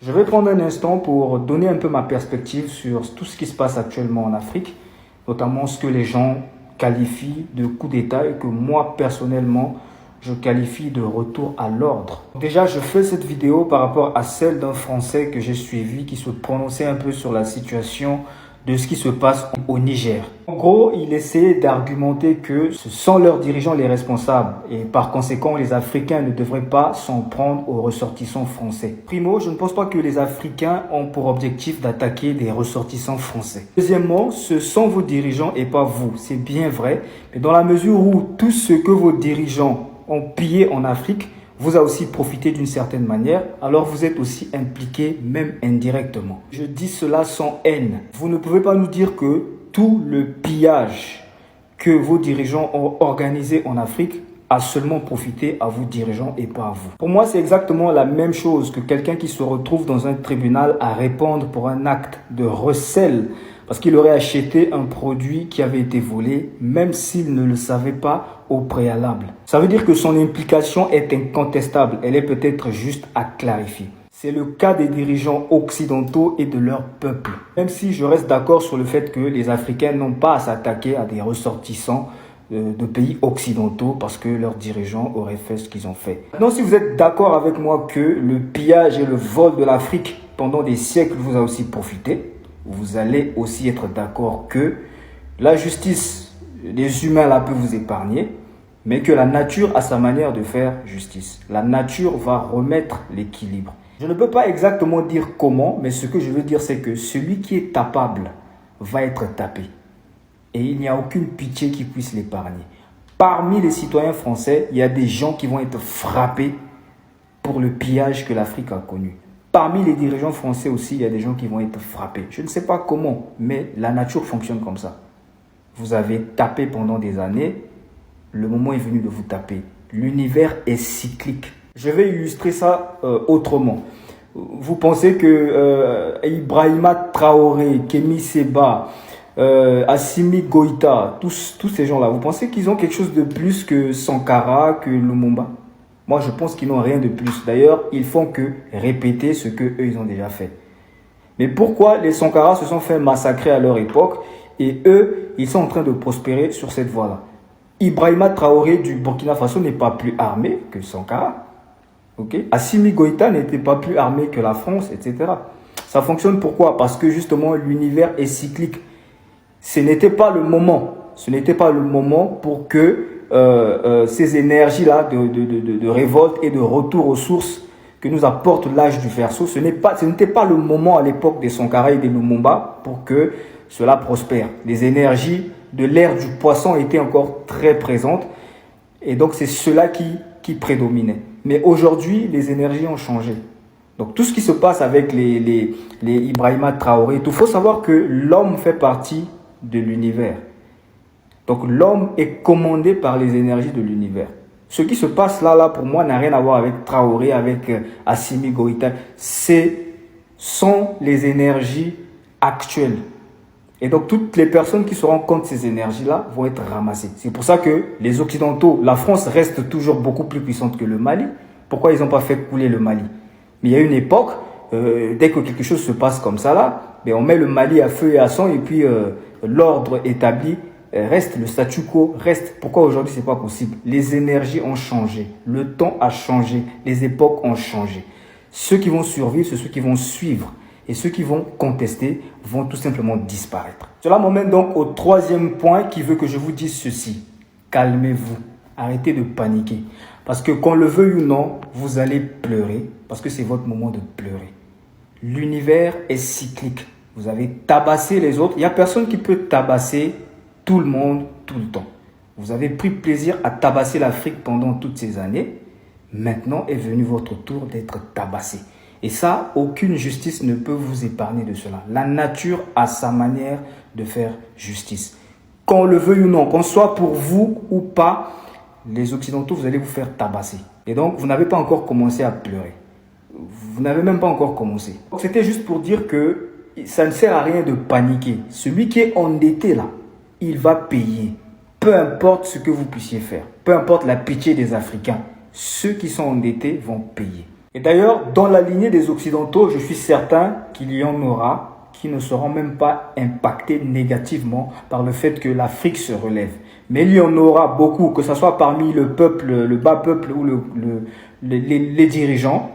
Je vais prendre un instant pour donner un peu ma perspective sur tout ce qui se passe actuellement en Afrique, notamment ce que les gens qualifient de coup d'État et que moi, personnellement, je qualifie de retour à l'ordre. Déjà, je fais cette vidéo par rapport à celle d'un Français que j'ai suivi qui se prononçait un peu sur la situation de ce qui se passe au Niger. En gros, il essayait d'argumenter que ce sont leurs dirigeants les responsables et par conséquent, les Africains ne devraient pas s'en prendre aux ressortissants français. Primo, je ne pense pas que les Africains ont pour objectif d'attaquer des ressortissants français. Deuxièmement, ce sont vos dirigeants et pas vous. C'est bien vrai, mais dans la mesure où tout ce que vos dirigeants ont pillé en Afrique vous a aussi profité d'une certaine manière, alors vous êtes aussi impliqué, même indirectement. Je dis cela sans haine. Vous ne pouvez pas nous dire que tout le pillage que vos dirigeants ont organisé en Afrique a seulement profité à vos dirigeants et pas à vous. Pour moi, c'est exactement la même chose que quelqu'un qui se retrouve dans un tribunal à répondre pour un acte de recel parce qu'il aurait acheté un produit qui avait été volé, même s'il ne le savait pas au préalable. Ça veut dire que son implication est incontestable. Elle est peut-être juste à clarifier. C'est le cas des dirigeants occidentaux et de leur peuple. Même si je reste d'accord sur le fait que les Africains n'ont pas à s'attaquer à des ressortissants de pays occidentaux parce que leurs dirigeants auraient fait ce qu'ils ont fait. Maintenant, si vous êtes d'accord avec moi que le pillage et le vol de l'Afrique pendant des siècles vous a aussi profité, vous allez aussi être d'accord que la justice, les humains là peuvent vous épargner, mais que la nature a sa manière de faire justice. La nature va remettre l'équilibre. Je ne peux pas exactement dire comment, mais ce que je veux dire, c'est que celui qui est tapable va être tapé. Et il n'y a aucune pitié qui puisse l'épargner. Parmi les citoyens français, il y a des gens qui vont être frappés pour le pillage que l'Afrique a connu. Parmi les dirigeants français aussi, il y a des gens qui vont être frappés. Je ne sais pas comment, mais la nature fonctionne comme ça. Vous avez tapé pendant des années, le moment est venu de vous taper. L'univers est cyclique. Je vais illustrer ça autrement. Vous pensez que Ibrahima Traoré, Kémi Séba, Assimi Goïta, tous ces gens-là, vous pensez qu'ils ont quelque chose de plus que Sankara, que Lumumba? Moi, je pense qu'ils n'ont rien de plus. D'ailleurs, ils font que répéter ce qu'eux, ils ont déjà fait. Mais pourquoi les Sankara se sont fait massacrer à leur époque et eux, ils sont en train de prospérer sur cette voie-là? Ibrahima Traoré du Burkina Faso n'est pas plus armé que Sankara. Okay? Assimi Goïta n'était pas plus armé que la France, etc. Ça fonctionne pourquoi? Parce que justement, l'univers est cyclique. Ce n'était pas le moment. Ce n'était pas le moment pour que ces énergies-là de révolte et de retour aux sources que nous apporte l'âge du Verseau, ce n'était pas le moment à l'époque des Sankara et des Lumumba pour que cela prospère. Les énergies de l'ère du poisson étaient encore très présentes et donc c'est cela qui prédominait. Mais aujourd'hui, les énergies ont changé. Donc tout ce qui se passe avec les Ibrahima Traoré, il faut savoir que l'homme fait partie de l'univers. Donc l'homme est commandé par les énergies de l'univers. Ce qui se passe là pour moi, n'a rien à voir avec Traoré, avec Assimi Goïta. Ce sont les énergies actuelles. Et donc toutes les personnes qui se rendent compte de ces énergies-là vont être ramassées. C'est pour ça que les Occidentaux, la France reste toujours beaucoup plus puissante que le Mali. Pourquoi ils n'ont pas fait couler le Mali? Mais il y a une époque, dès que quelque chose se passe comme ça là, on met le Mali à feu et à sang et puis l'ordre établi reste, le statu quo reste. Pourquoi aujourd'hui c'est pas possible? Les énergies ont changé, le temps a changé, les époques ont changé. Ceux qui vont survivre, c'est ceux qui vont suivre. Et ceux qui vont contester vont tout simplement disparaître. Cela m'emmène donc au troisième point qui veut que je vous dise ceci. Calmez-vous, arrêtez de paniquer. Parce que qu'on le veuille ou non, vous allez pleurer parce que c'est votre moment de pleurer. L'univers est cyclique. Vous avez tabassé les autres. Il n'y a personne qui peut tabasser tout le monde, tout le temps. Vous avez pris plaisir à tabasser l'Afrique pendant toutes ces années. Maintenant est venu votre tour d'être tabassé. Et ça, aucune justice ne peut vous épargner de cela. La nature a sa manière de faire justice. Qu'on le veuille ou non, qu'on soit pour vous ou pas, les Occidentaux, vous allez vous faire tabasser. Et donc, vous n'avez pas encore commencé à pleurer. Vous n'avez même pas encore commencé. C'était juste pour dire que ça ne sert à rien de paniquer. Celui qui est endetté là, il va payer. Peu importe ce que vous puissiez faire. Peu importe la pitié des Africains. Ceux qui sont endettés vont payer. Et d'ailleurs, dans la lignée des Occidentaux, je suis certain qu'il y en aura qui ne seront même pas impactés négativement par le fait que l'Afrique se relève. Mais il y en aura beaucoup, que ce soit parmi le peuple, le bas peuple ou les dirigeants,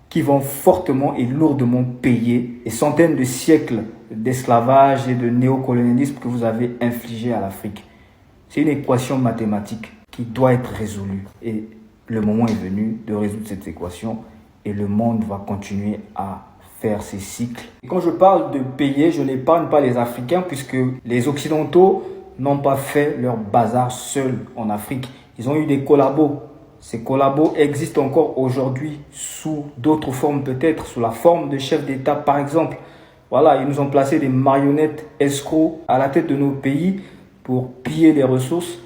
qui vont fortement et lourdement payer les centaines de siècles d'esclavage et de néocolonialisme que vous avez infligé à l'Afrique. C'est une équation mathématique qui doit être résolue. Et le moment est venu de résoudre cette équation et le monde va continuer à faire ses cycles. Et quand je parle de payer, je n'épargne pas les Africains puisque les Occidentaux n'ont pas fait leur bazar seuls en Afrique. Ils ont eu des collabos. Ces collabos existent encore aujourd'hui sous d'autres formes peut-être, sous la forme de chefs d'État par exemple. Voilà, ils nous ont placé des marionnettes escrocs à la tête de nos pays pour piller les ressources.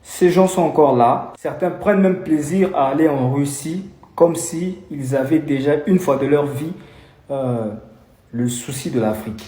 Ces gens sont encore là. Certains prennent même plaisir à aller en Russie comme si ils avaient déjà une fois de leur vie le souci de l'Afrique.